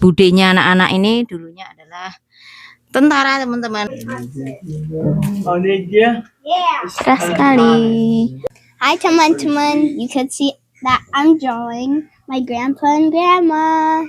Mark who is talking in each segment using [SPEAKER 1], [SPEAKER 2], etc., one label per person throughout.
[SPEAKER 1] Budenya anak-anak ini dulunya adalah tentara, teman-teman. Cerah sekali.
[SPEAKER 2] Hi teman-teman, you can see that I'm drawing my grandpa and grandma.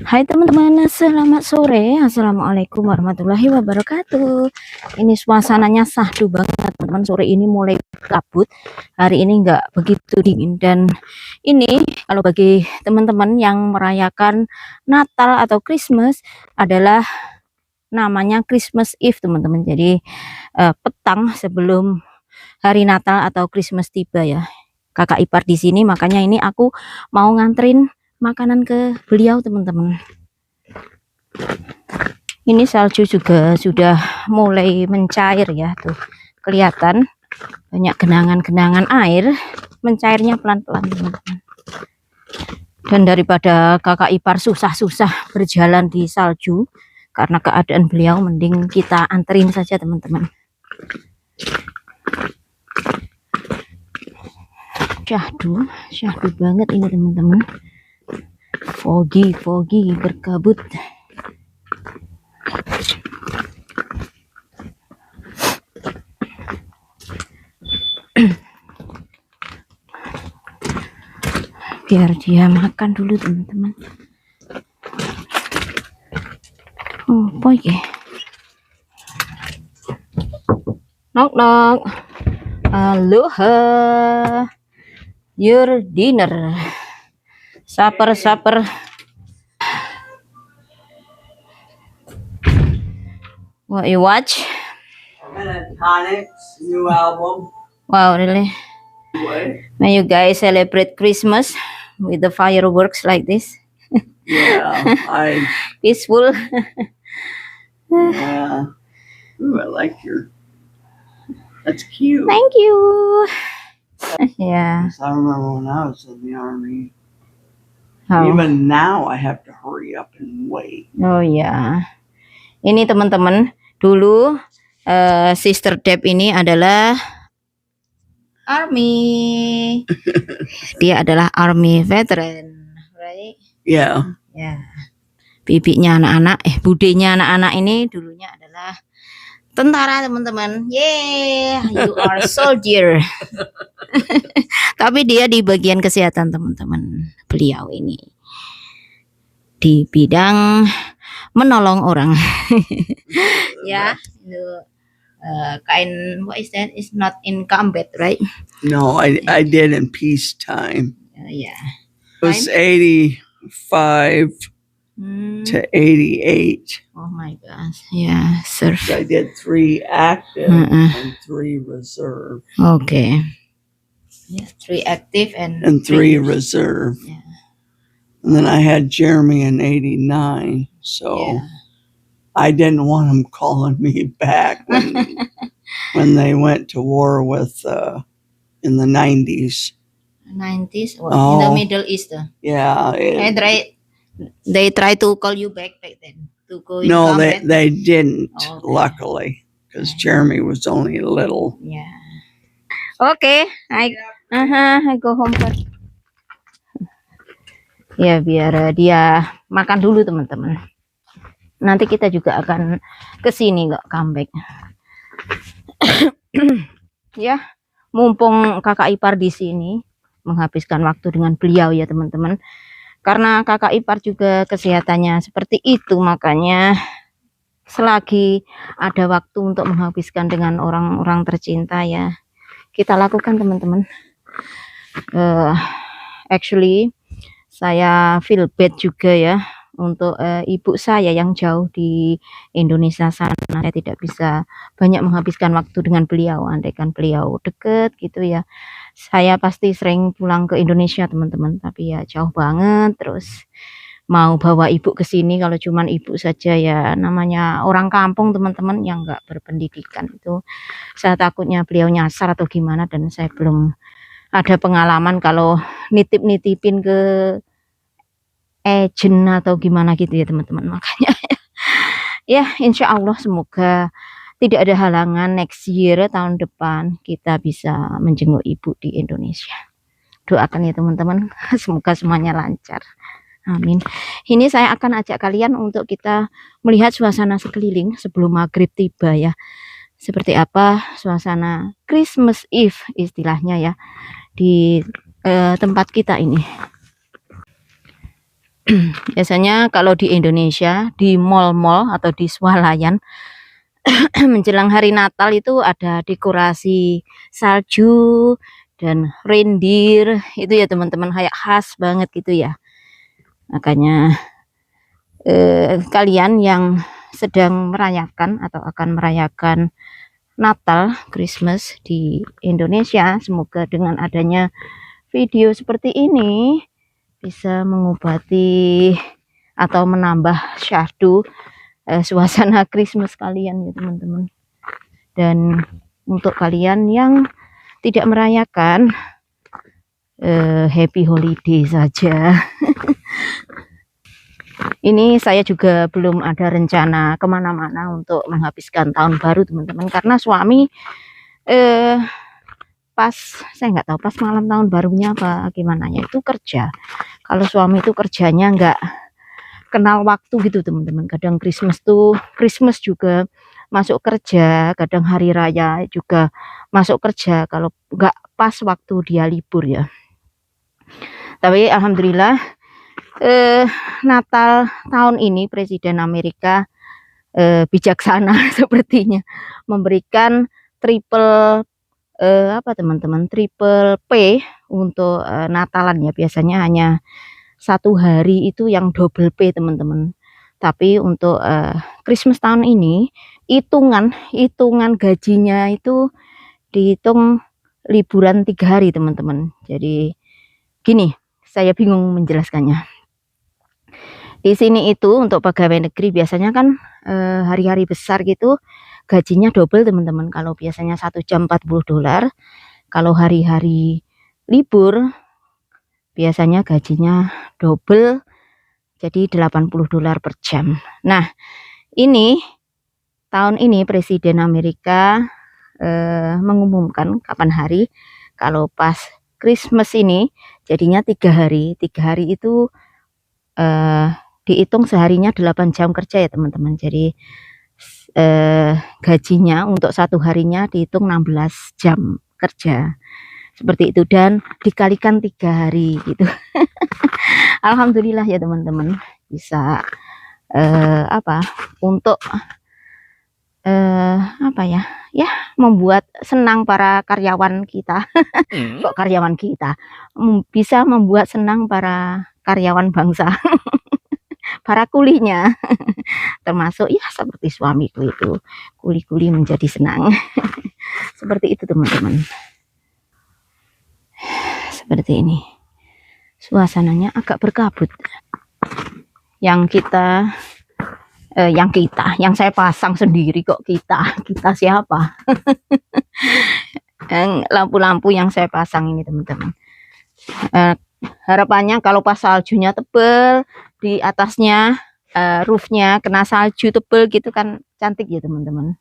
[SPEAKER 1] Hai teman-teman, selamat sore. Assalamualaikum warahmatullahi wabarakatuh. Ini suasananya syahdu banget teman-teman. Sore ini mulai kabut. Hari ini nggak begitu dingin. Dan ini kalau bagi teman-teman yang merayakan Natal atau Christmas adalah namanya Christmas Eve teman-teman. Jadi petang sebelum hari Natal atau Christmas tiba ya. Kakak ipar di sini, makanya ini aku mau nganterin makanan ke beliau teman-teman. Ini salju juga sudah mulai mencair ya, tuh kelihatan banyak genangan-genangan air, mencairnya pelan-pelan teman-teman. Dan daripada kakak ipar susah-susah berjalan di salju karena keadaan beliau, mending kita anterin saja teman-teman. Syahdu banget ini teman-teman. Foggy berkabut. Biar dia makan dulu teman-teman. Oh boy, knock. Aloha, your dinner. Supper. What you watch?
[SPEAKER 3] Tonics new album.
[SPEAKER 1] Wow, really? May you guys celebrate Christmas with the fireworks like this?
[SPEAKER 3] Yeah,
[SPEAKER 1] Peaceful.
[SPEAKER 3] yeah. Ooh, I like your. That's cute.
[SPEAKER 1] Thank you. Yeah.
[SPEAKER 3] I remember when I was in the army.
[SPEAKER 1] Oh.
[SPEAKER 3] Even now, I have to hurry up and wait.
[SPEAKER 1] Oh ya. Ini teman-teman, dulu Sister Deb ini adalah Army. Dia adalah Army veteran, right?
[SPEAKER 3] Yeah.
[SPEAKER 1] Ya. Bibinya anak-anak, budenya anak-anak ini dulunya adalah tentara teman-teman. Yeah, you are soldier. Tapi dia di bagian kesehatan teman-teman. Beliau ini di bidang menolong orang. Ya, kind, what is that? It's not in combat, right?
[SPEAKER 3] No, I did in peacetime.
[SPEAKER 1] Yeah.
[SPEAKER 3] It was 85 to 88.
[SPEAKER 1] Oh my gosh. Yeah, sir.
[SPEAKER 3] I did 3 active and 3 reserve.
[SPEAKER 1] Okay. Yeah, 3 active and
[SPEAKER 3] 3 reserve.
[SPEAKER 1] Yeah.
[SPEAKER 3] And then I had Jeremy in 89. So
[SPEAKER 1] Yeah.
[SPEAKER 3] I didn't want him calling me back when they went to war with in the 90s.
[SPEAKER 1] 90s? Well,
[SPEAKER 3] Oh.
[SPEAKER 1] in the Middle East.
[SPEAKER 3] Yeah.
[SPEAKER 1] They try to call you back then to go in
[SPEAKER 3] No,
[SPEAKER 1] combat?
[SPEAKER 3] they didn't,
[SPEAKER 1] Okay.
[SPEAKER 3] luckily, because Jeremy was only little.
[SPEAKER 1] Yeah. Okay, I go home first. Ya, biar dia makan dulu teman-teman. Nanti kita juga akan ke sini kok, comeback. Ya, mumpung kakak ipar di sini, menghabiskan waktu dengan beliau ya teman-teman. Karena kakak ipar juga kesehatannya seperti itu, makanya selagi ada waktu untuk menghabiskan dengan orang-orang tercinta ya, kita lakukan teman-teman. Actually, saya feel bad juga ya untuk ibu saya yang jauh di Indonesia sana. Saya tidak bisa banyak menghabiskan waktu dengan beliau. Andaikan beliau deket gitu ya, saya pasti sering pulang ke Indonesia teman-teman. Tapi ya jauh banget, terus mau bawa ibu ke sini, kalau cuman ibu saja ya namanya orang kampung teman-teman yang nggak berpendidikan, itu saya takutnya beliau nyasar atau gimana. Dan saya belum ada pengalaman kalau nitip-nitipin ke agent atau gimana gitu ya teman-teman. Makanya ya insya Allah semoga tidak ada halangan next year, tahun depan kita bisa menjenguk ibu di Indonesia. Doakan ya teman-teman, semoga semuanya lancar. Amin. Ini saya akan ajak kalian untuk kita melihat suasana sekeliling sebelum maghrib tiba ya. Seperti apa suasana Christmas Eve istilahnya ya di tempat kita ini. Biasanya kalau di Indonesia di mall-mall atau di swalayan menjelang hari Natal itu ada dekorasi salju dan reindeer itu ya teman-teman, kayak khas banget gitu ya. Makanya kalian yang sedang merayakan atau akan merayakan Natal, Christmas di Indonesia, semoga dengan adanya video seperti ini bisa mengobati atau menambah syahdu suasana Christmas kalian ya teman-teman. Dan untuk kalian yang tidak merayakan, happy holiday saja. Ini saya juga belum ada rencana kemana-mana untuk menghabiskan tahun baru teman-teman, karena suami pas saya nggak tahu pas malam tahun barunya apa gimana ya itu kerja. Kalau suami itu kerjanya nggak kenal waktu gitu teman-teman. Kadang Christmas juga masuk kerja, kadang hari raya juga masuk kerja kalau nggak pas waktu dia libur ya. Tapi alhamdulillah Natal tahun ini Presiden Amerika bijaksana sepertinya memberikan triple triple P untuk Natalan ya. Biasanya hanya 1 hari itu yang double P teman-teman, tapi untuk Christmas tahun ini hitungan gajinya itu dihitung liburan 3 hari teman-teman. Jadi gini, saya bingung menjelaskannya. Di sini itu untuk pegawai negeri biasanya kan hari-hari besar gitu gajinya double teman-teman. Kalau biasanya 1 jam $40, kalau hari-hari libur biasanya gajinya double jadi $80 per jam. Nah, ini tahun ini Presiden Amerika mengumumkan kapan hari kalau pas Christmas ini jadinya 3 hari. 3 hari itu dihitung seharinya 8 jam kerja ya teman-teman. Jadi gajinya untuk 1 harinya dihitung 16 jam kerja. Seperti itu dan dikalikan 3 hari gitu. Alhamdulillah ya teman-teman bisa untuk membuat senang para karyawan kita. Kok karyawan kita bisa membuat senang para karyawan bangsa. Para kulinya termasuk ya seperti suamiku itu, kuli-kuli menjadi senang. Seperti itu teman-teman. Seperti ini suasananya agak berkabut. Yang saya pasang sendiri kok kita siapa? Lampu-lampu yang saya pasang ini teman-teman, harapannya kalau pas saljunya tebel di atasnya roofnya kena salju tebel gitu kan cantik ya teman-teman.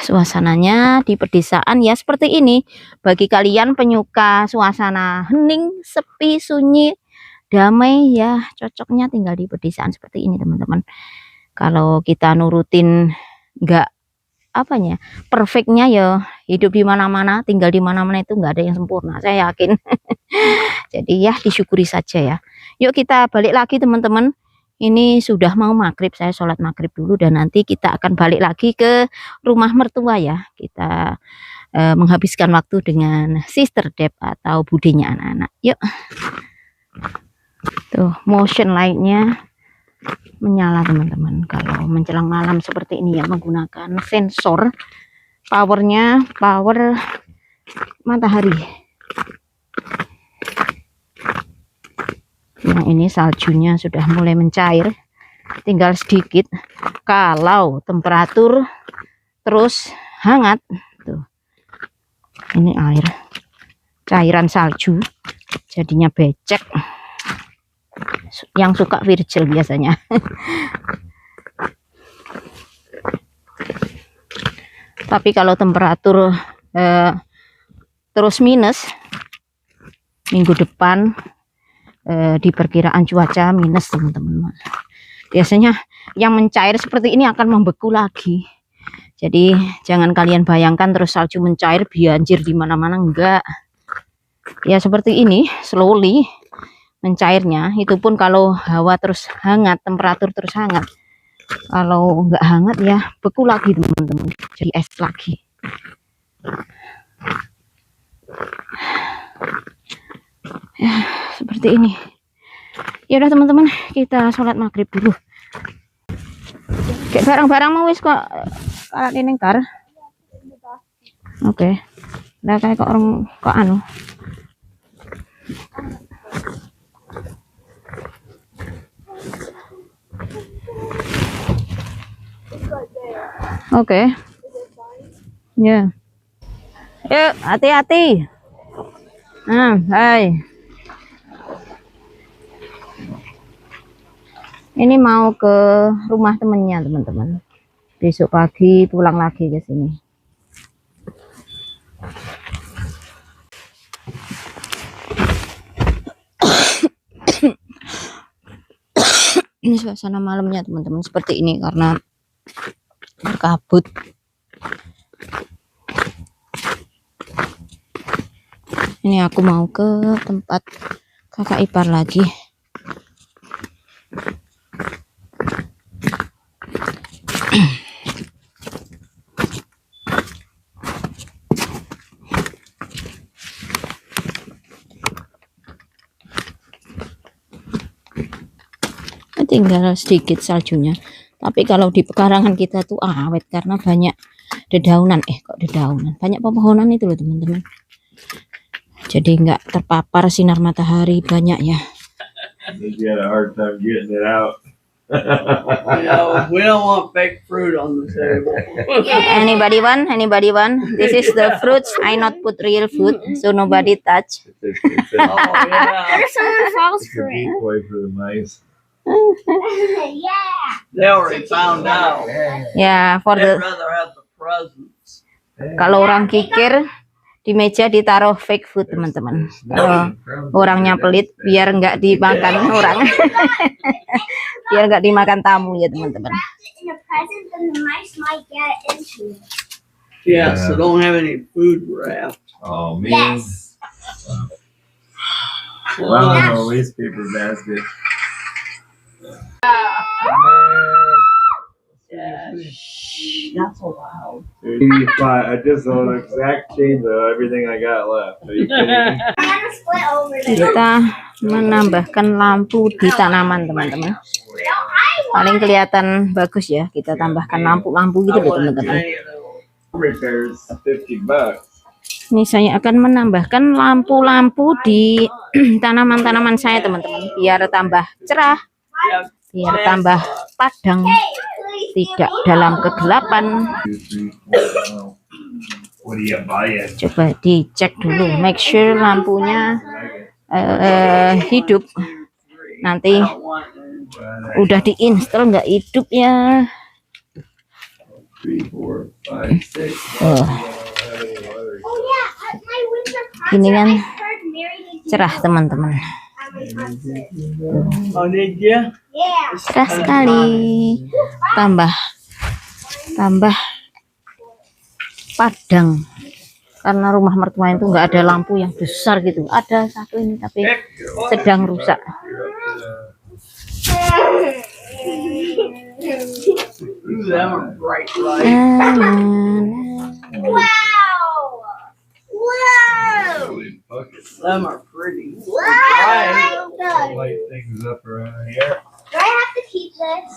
[SPEAKER 1] Suasananya di pedesaan ya seperti ini. Bagi kalian penyuka suasana hening, sepi, sunyi, damai ya cocoknya tinggal di pedesaan seperti ini teman-teman. Kalau kita nurutin nggak perfectnya ya hidup di mana-mana, tinggal di mana-mana itu nggak ada yang sempurna, saya yakin. Jadi ya disyukuri saja ya. Yuk kita balik lagi teman-teman. Ini sudah mau maghrib, saya sholat maghrib dulu dan nanti kita akan balik lagi ke rumah mertua ya. Kita menghabiskan waktu dengan Sister Deb atau budenya anak-anak. Yuk. Tuh motion lightnya menyala teman-teman. Kalau menjelang malam seperti ini ya menggunakan sensor. Powernya power matahari. Yang ini saljunya sudah mulai mencair, tinggal sedikit. Kalau temperatur terus hangat tuh, ini air cairan salju jadinya becek. yang suka Virgil biasanya. Tapi kalau temperatur terus minus, minggu depan di perkiraan cuaca minus teman-teman. Biasanya yang mencair seperti ini akan membeku lagi. Jadi jangan kalian bayangkan terus salju mencair banjir di mana-mana, enggak. Ya seperti ini, slowly mencairnya. Itu pun kalau hawa terus hangat, temperatur terus hangat. Kalau enggak hangat ya beku lagi teman-teman, jadi es lagi. Ya seperti ini. Ya udah teman-teman, kita sholat maghrib dulu. Kayak barang-barang mau wis kok alat ini kar. Oke. Lah kayak kok orang kok anu. Oke. Ya. Yuk, hati-hati. Hai. Ini mau ke rumah temennya teman-teman. Besok pagi pulang lagi ke sini. Ini suasana malamnya teman-teman seperti ini karena berkabut. Ini aku mau ke tempat kakak ipar lagi. Tinggal sedikit saljunya, tapi kalau di pekarangan kita tuh awet karena banyak dedaunan, banyak pepohonan itu loh teman-teman, jadi nggak terpapar sinar matahari banyak ya.
[SPEAKER 3] We don't want fake fruit on the table.
[SPEAKER 1] Anybody want? This is the fruits. I not put real fruit, so nobody touch.
[SPEAKER 3] Oh, yeah.
[SPEAKER 2] What if someone falls for it?
[SPEAKER 4] For the mice.
[SPEAKER 2] Yeah.
[SPEAKER 3] They already found out.
[SPEAKER 1] Ya, for
[SPEAKER 3] They'd
[SPEAKER 1] the
[SPEAKER 3] rather have the presents.
[SPEAKER 1] kalau orang kikir di meja ditaruh fake food teman-teman. Kalau orangnya pelit biar nggak dimakan orang, biar nggak dimakan tamu ya teman-teman.
[SPEAKER 2] In a present, then the mice might get into it.
[SPEAKER 3] Yeah, so don't have any food wrapped.
[SPEAKER 4] Oh man.
[SPEAKER 2] Yes.
[SPEAKER 4] Wow, waste paper basket.
[SPEAKER 3] Yeah, not so loud.
[SPEAKER 4] I just saw the exact change of everything I got left. Are you kidding me?
[SPEAKER 2] I'm gonna split over this.
[SPEAKER 1] Kita menambahkan lampu di tanaman teman-teman. Paling kelihatan bagus ya. Kita tambahkan lampu-lampu gitu loh teman-teman.
[SPEAKER 4] Repairs $50.
[SPEAKER 1] Ini saya akan menambahkan lampu-lampu di tanaman-tanaman saya teman-teman, biar tambah cerah, biar tambah padang, tidak dalam kegelapan. Coba dicek dulu, make sure lampunya hidup. Nanti udah diinstal nggak hidup ya.
[SPEAKER 2] Oh yeah, at my winter project,
[SPEAKER 1] Ini kan
[SPEAKER 2] I heard Mary did
[SPEAKER 1] cerah teman-teman,
[SPEAKER 3] Oh, did you?
[SPEAKER 2] Yeah.
[SPEAKER 1] cerah sekali. Tambah padang karena rumah mertua itu nggak ada lampu yang besar gitu. Ada satu ini tapi sedang rusak.
[SPEAKER 3] Ooh, them are bright lights.
[SPEAKER 2] Wow. Wow.
[SPEAKER 3] Them are pretty.
[SPEAKER 2] Wow.
[SPEAKER 3] Bright.
[SPEAKER 4] Light things up around here.
[SPEAKER 2] Do I have to keep this?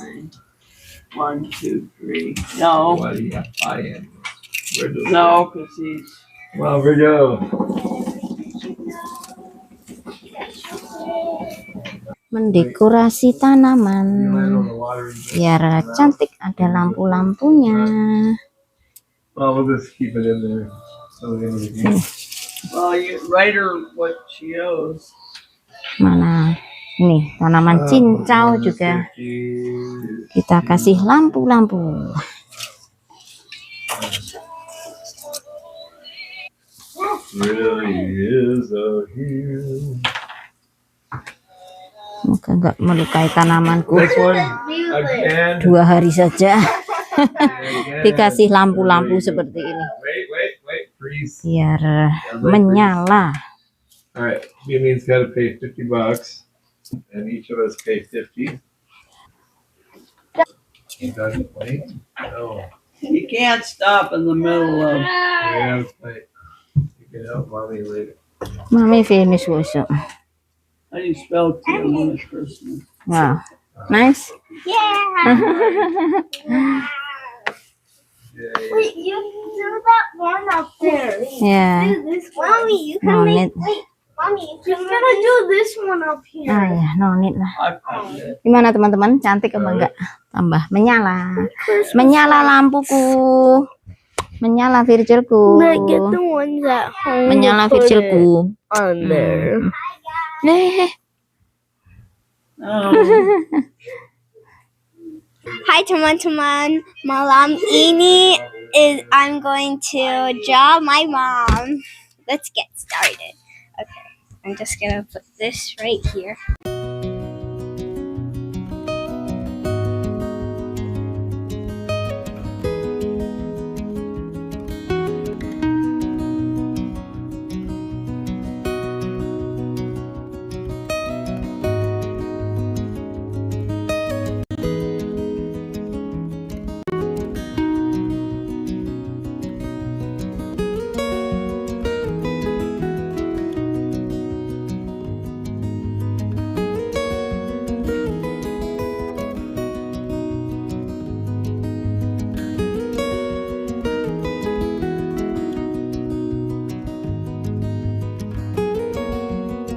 [SPEAKER 3] 1, 2, 3. No,
[SPEAKER 4] What do you buy in?
[SPEAKER 3] no, because he's.
[SPEAKER 4] Well, Virgo.
[SPEAKER 1] Mendekorasi tanaman biar cantik, ada lampu-lampunya.
[SPEAKER 4] Well, we'll just keep it in there. So we're gonna
[SPEAKER 3] Well, you write her what she owes.
[SPEAKER 1] Mana Nih, tanaman cincau juga kita kasih lampu-lampu. Semoga nggak melukai tanamanku. 2 hari saja dikasih lampu-lampu seperti ini biar menyala.
[SPEAKER 4] Alright, Mimi's got to pay $50, and each of us pay 50. You got to play? No.
[SPEAKER 3] You can't stop in the middle of.
[SPEAKER 4] We have to play. You can help mommy later.
[SPEAKER 1] Mami finish also.
[SPEAKER 3] How do you spell Tiamat Christmas?
[SPEAKER 1] Wow, nice.
[SPEAKER 2] Yeah. Wait, you do that one up there.
[SPEAKER 1] Yeah.
[SPEAKER 2] Do this one. Mommy, you
[SPEAKER 1] No
[SPEAKER 2] can make.
[SPEAKER 1] need.
[SPEAKER 2] Wait, mommy, you gotta do this one up here.
[SPEAKER 1] Ah ya, no need lah.
[SPEAKER 3] I found it.
[SPEAKER 1] Gimana teman-teman? Cantik apa enggak? Tambah menyala. Menyala lampuku. Menyala virtualku.
[SPEAKER 2] Get the ones at home.
[SPEAKER 1] Menyala virtualku.
[SPEAKER 2] On there.
[SPEAKER 3] Oh,
[SPEAKER 2] Hi teman-teman, malam ini is I'm going to draw my mom. Let's get started. Okay, I'm just gonna put this right here.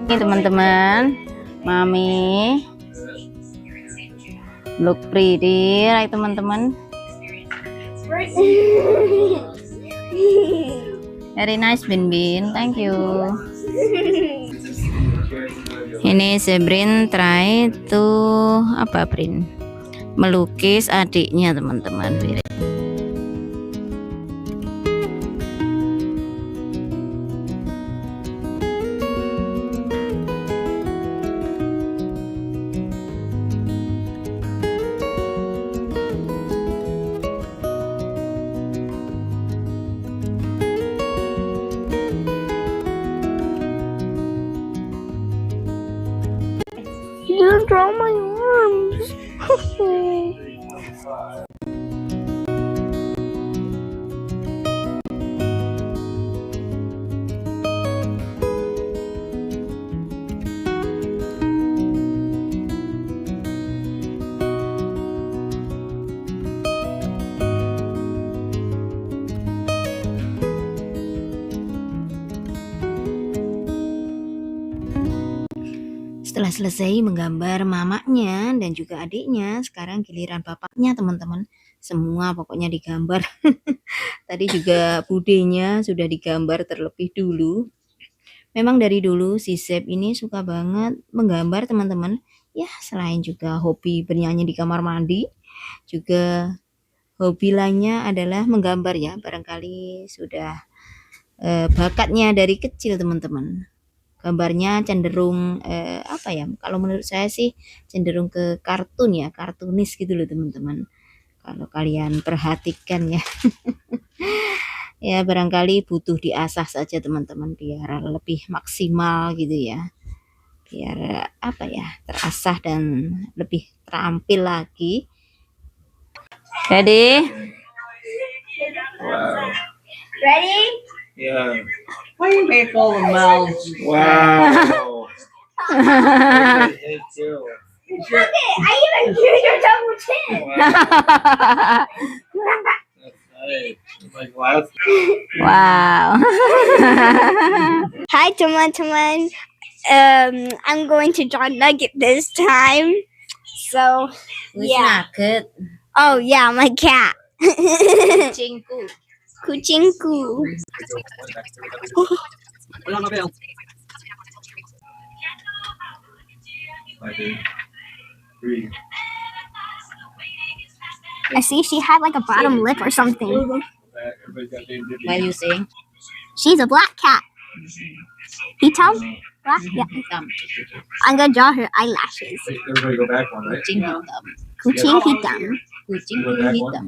[SPEAKER 1] Ini teman-teman, Mami look pretty, right teman-teman? Very nice, Bin Bin, thank you. Ini Sebrin try to apa Brin? Melukis adiknya teman-teman.
[SPEAKER 2] Just draw my arms.
[SPEAKER 1] Setelah selesai menggambar mamanya dan juga adiknya, sekarang giliran bapaknya teman-teman. Semua pokoknya digambar. Tadi juga budenya sudah digambar terlebih dulu. Memang dari dulu si Sep ini suka banget menggambar teman-teman. Ya selain juga hobi bernyanyi di kamar mandi, juga hobi lainnya adalah menggambar ya. Barangkali sudah bakatnya dari kecil teman-teman. Gambarnya cenderung apa ya, kalau menurut saya sih cenderung ke kartun ya, kartunis gitu loh teman-teman, kalau kalian perhatikan ya. Ya barangkali butuh diasah saja teman-teman biar lebih maksimal gitu ya, biar apa ya, terasah dan lebih terampil lagi. Ready?
[SPEAKER 4] Wow.
[SPEAKER 2] Ready?
[SPEAKER 4] Yeah.
[SPEAKER 3] why do you make all the mouths?
[SPEAKER 4] Wow. Hey, too.
[SPEAKER 2] Look it! I even drew your double chin.
[SPEAKER 4] Wow. That's nice. Like last.
[SPEAKER 1] Wow.
[SPEAKER 2] Hi teman-teman. I'm going to draw Nugget this time. So yeah.
[SPEAKER 1] Nugget.
[SPEAKER 2] Oh yeah, my cat.
[SPEAKER 1] Kucingku.
[SPEAKER 2] Kucingku.
[SPEAKER 4] I did. 3.
[SPEAKER 2] I see she had like a bottom lip or something.
[SPEAKER 4] Everybody's got named Dippy.
[SPEAKER 1] While you sing,
[SPEAKER 2] She's a black cat. Hitam? Black? Yeah.
[SPEAKER 1] hitam.
[SPEAKER 2] I'm gonna draw her eyelashes.
[SPEAKER 4] Wait, everybody go back one, right?
[SPEAKER 1] Kucing hitam.
[SPEAKER 2] Kucing hitam.
[SPEAKER 1] Kucing
[SPEAKER 4] Go back
[SPEAKER 1] hitam.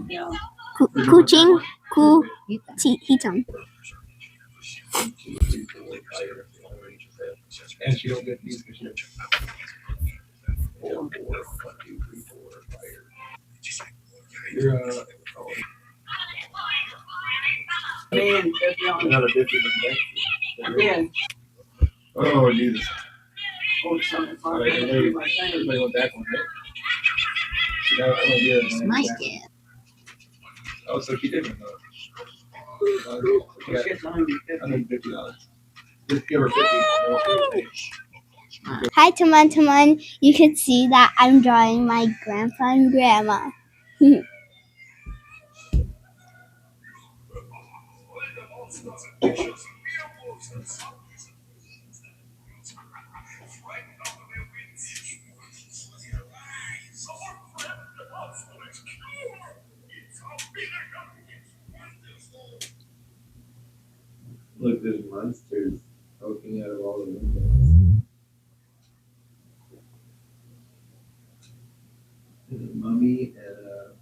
[SPEAKER 2] Kucing
[SPEAKER 1] Hitam.
[SPEAKER 2] hitam.
[SPEAKER 4] And she don't get these because she You're, another 50
[SPEAKER 3] Again.
[SPEAKER 4] Oh, Jesus.
[SPEAKER 3] Oh, something.
[SPEAKER 4] All right, everybody go back one, right? She got one here, and then
[SPEAKER 1] My
[SPEAKER 4] back.
[SPEAKER 1] skin.
[SPEAKER 4] Oh, so she didn't know. She got $150. Just give her 50.
[SPEAKER 2] Hi, Taman. You can see that I'm drawing my grandpa and grandma.
[SPEAKER 4] Look, there's monsters poking out of all the windows. There's a mummy and a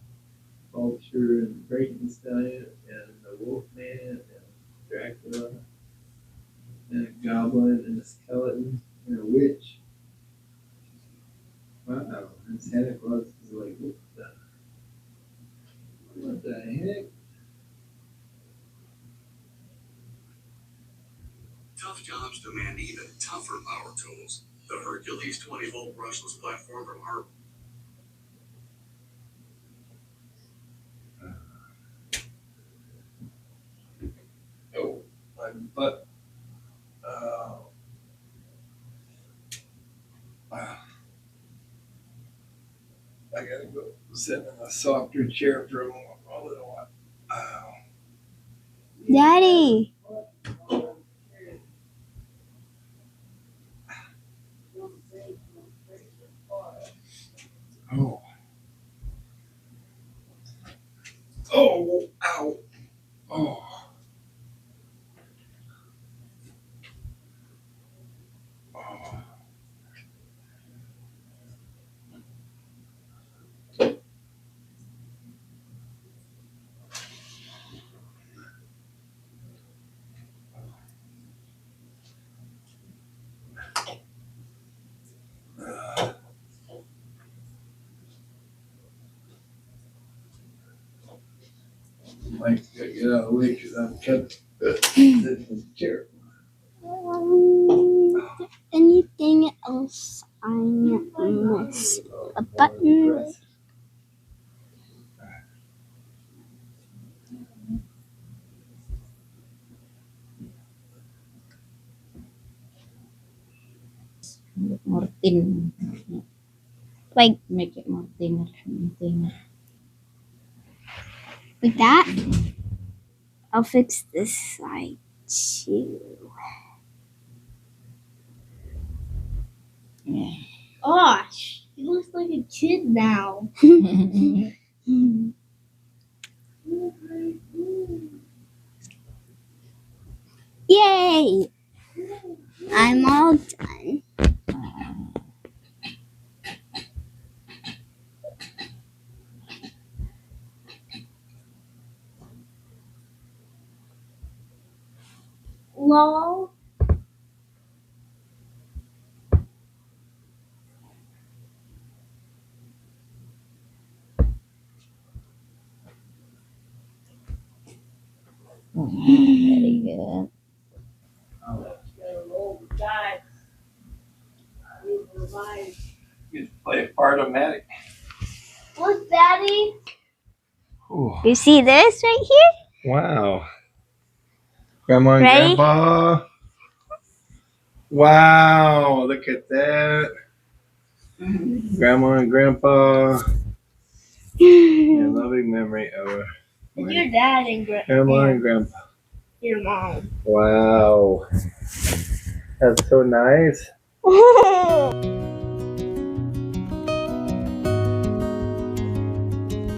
[SPEAKER 4] vulture and Frankenstein and a wolfman and Dracula and a goblin and a skeleton and a witch. Wow, and Santa Claus is like, what the heck?
[SPEAKER 5] Tough jobs demand even tougher power tools. The Hercules 20-volt brushless platform from Harp.
[SPEAKER 4] Oh, my butt. I gotta go sit in a softer chair for a little while.
[SPEAKER 2] Daddy.
[SPEAKER 4] Oh. Oh, ow. Oh. Oh. Mike's gotta get out of the way because I'm trying to sit in his chair.
[SPEAKER 2] Anything else I miss? A button.
[SPEAKER 1] More thin.
[SPEAKER 2] Like
[SPEAKER 1] Make it more thinner.
[SPEAKER 2] like that. I'll fix this side too.
[SPEAKER 1] Yeah.
[SPEAKER 2] Gosh, he looks like a kid now. Yay! I'm all done. Lol.
[SPEAKER 1] Very good.
[SPEAKER 4] You play a part-o-matic.
[SPEAKER 2] Look, Daddy.
[SPEAKER 4] Ooh.
[SPEAKER 2] You see this right here?
[SPEAKER 4] Wow. Grandma and
[SPEAKER 2] Ready?
[SPEAKER 4] Grandpa. Wow, look at that. Grandma and Grandpa. A loving memory of
[SPEAKER 2] Your dad and
[SPEAKER 4] Grandma and Grandpa.
[SPEAKER 2] your mom.
[SPEAKER 4] Wow. That's so nice.